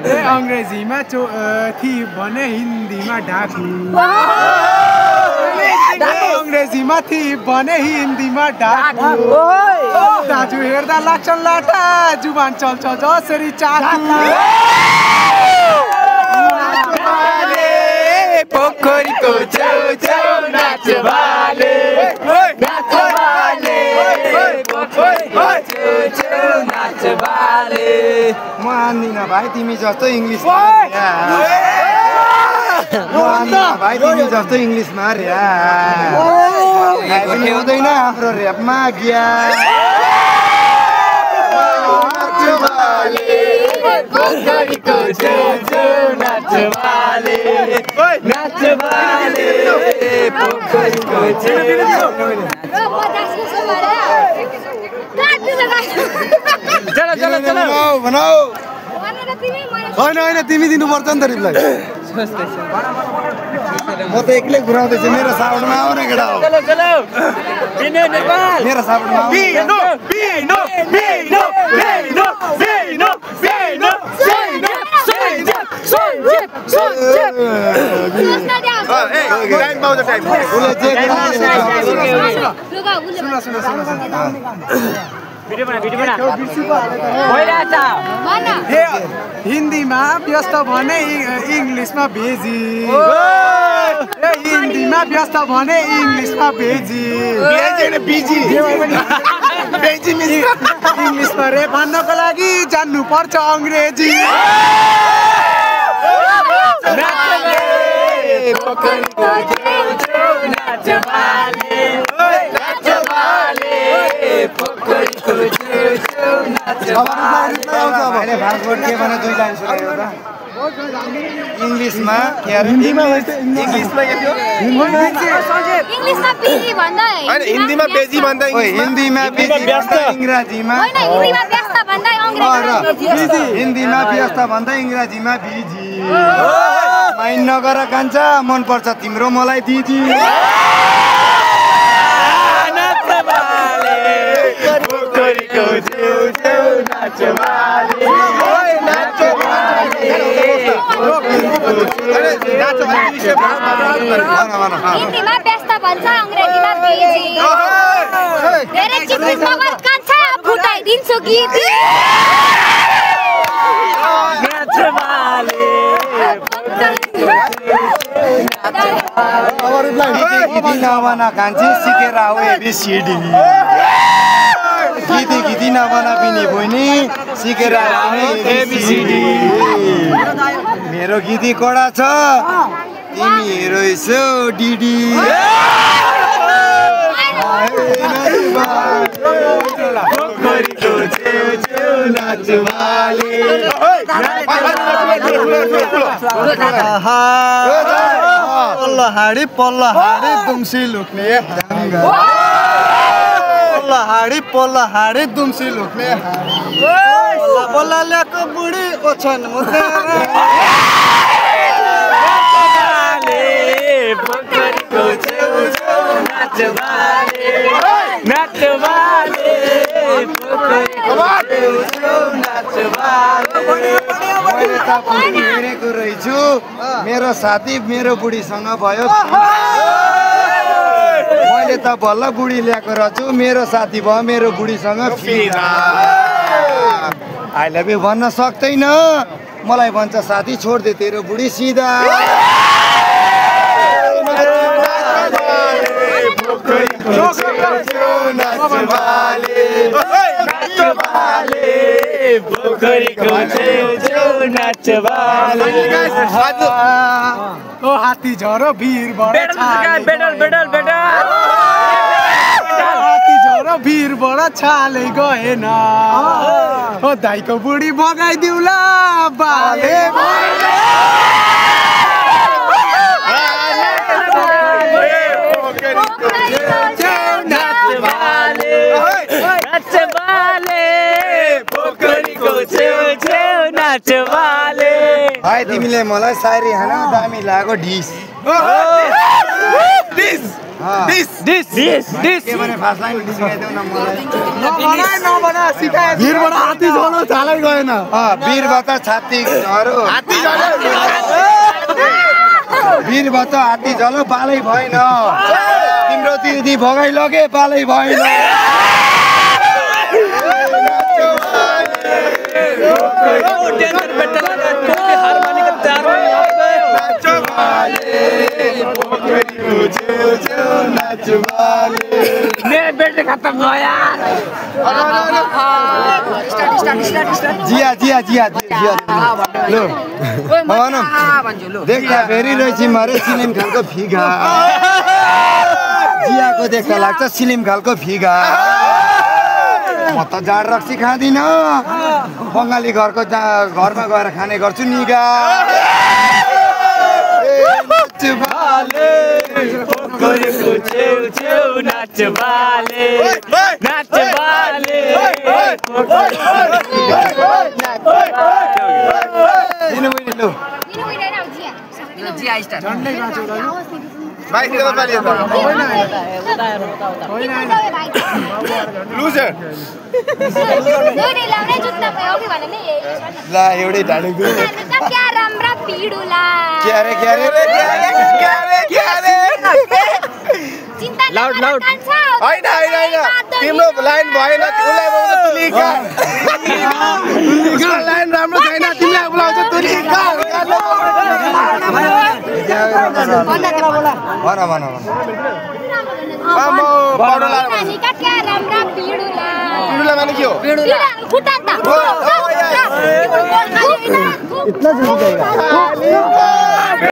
अंग्रेजीमा थिप भने हिन्दीमा डाकु अंग्रेजीमा थिप भने हिन्दीमा डाकु दाजु हेर्दा लाग्छन् लाटा जुबान चल्छ जसरी चाकु पोखरीको छेउछेउ नाच भाले पोखरीको छेउछेउ नाच भाले म आन्दिन भाइ तिमी जस्तो इङ्ग्लिसमा भाइ तिमी जस्तो इङ्ग्लिसमा हुँदैन आफ्नो ऱ्यापमा पोखरीको छेउछेउ नाच भाले पोखरीको छेउछेउ होइन तिमी दिनुपर्छ नि त रिप्लाई म त एक्लै घुराउँदैछु मेरो साउन्डमा आउने केटा हो मेरो साउन्डमा हिन्दीमा व्यस्त भने इङ्ग्लिसमा भेजी हिन्दीमा व्यस्त भने इङ्ग्लिसमा भेजी इङ्ग्लिसमा रे भन्नको लागि जान्नुपर्छ अङ्ग्रेजी इङ्ग्लिसमा हिन्दीमा बेजी भन्दा हिन्दीमा इङ्ग्रेजीमा हिन्दीमा व्यस्त भन्दा इङ्ग्रेजीमा बिजी माइन नगर कान्छा मनपर्छ तिम्रो मलाई दिदी हिन्दीमा व्यस्त भन्छ अङ्ग्रेजीमा बिजी धेरै चिप्लिस मगर कान्छा फुटाइदिन्छु गीत नभना कान्छी सिकेर आऊ एबिसिडी गीती नभना पनि बहिनी सिकेर एबिसिडी मेरो गीती कडा छ तिमी हेरो यसो डिडी पोखरीको छेउछेउ नाच भाले पल्लो हाडी दुम्सी लुक्ने पल्लो हाडी दुम्सी लुक्ने बल्ला ल्याएको बुढी ओछन पोखरीको छेउछेउ नाच भाले मैले त हेरेको रहेछु मेरो साथी मेरो बुढीसँग भयो मैले त बल्ल बुढी ल्याएको रहेछु मेरो साथी भयो मेरो बुढीसँग फिरा आई लभ यु भन्न सक्दैन मलाई भन्छ साथी छोड्दे तेरो बुढी सिधा पोखरीको छेउछेउ नाच भाले ओ हात्ती झरो भिरबाट हात्ती झरो भिरबाट छाले गएन ओ दाइको बुढी भगाइदिउला बाले भाइ तिमीले मलाई सायरी हान दामी लाग्यो ढिस के भने फास्ट लाइन सिकाइदेऊ न मलाई नबना सिकाए भिरबाट हात्ती झोलो चालै गएन वीरबाट छाती झरो वीरबाट हात्ती झलो पालै भएन तिम्रो दिदी भगाइ लगे पालै भएन मेरो बेटे खत्तम भयो यार जिया जिया जिया जिया लो भन देख्दा फेरि रहेछ मारे सिलिम खालको फिगा जियाको देख्दा लाग्छ सिलिम खालको फिगा म त जाड रक्सी खाँदिन बङ्गाली घरमा गएर खाने गर्छु निगा पोखरीको छेउ नाच बाले दिनु बहिनी लु ला एउटै ढाडे क्यारे क्यारे लाउड होइन तिम्रो लाइन भएन उसलाई बोलाउँछ तुलिका लाइन राम्रो छैन तिमीलाई बोलाउँछ तुलिका भन भन पिडुला माने के हो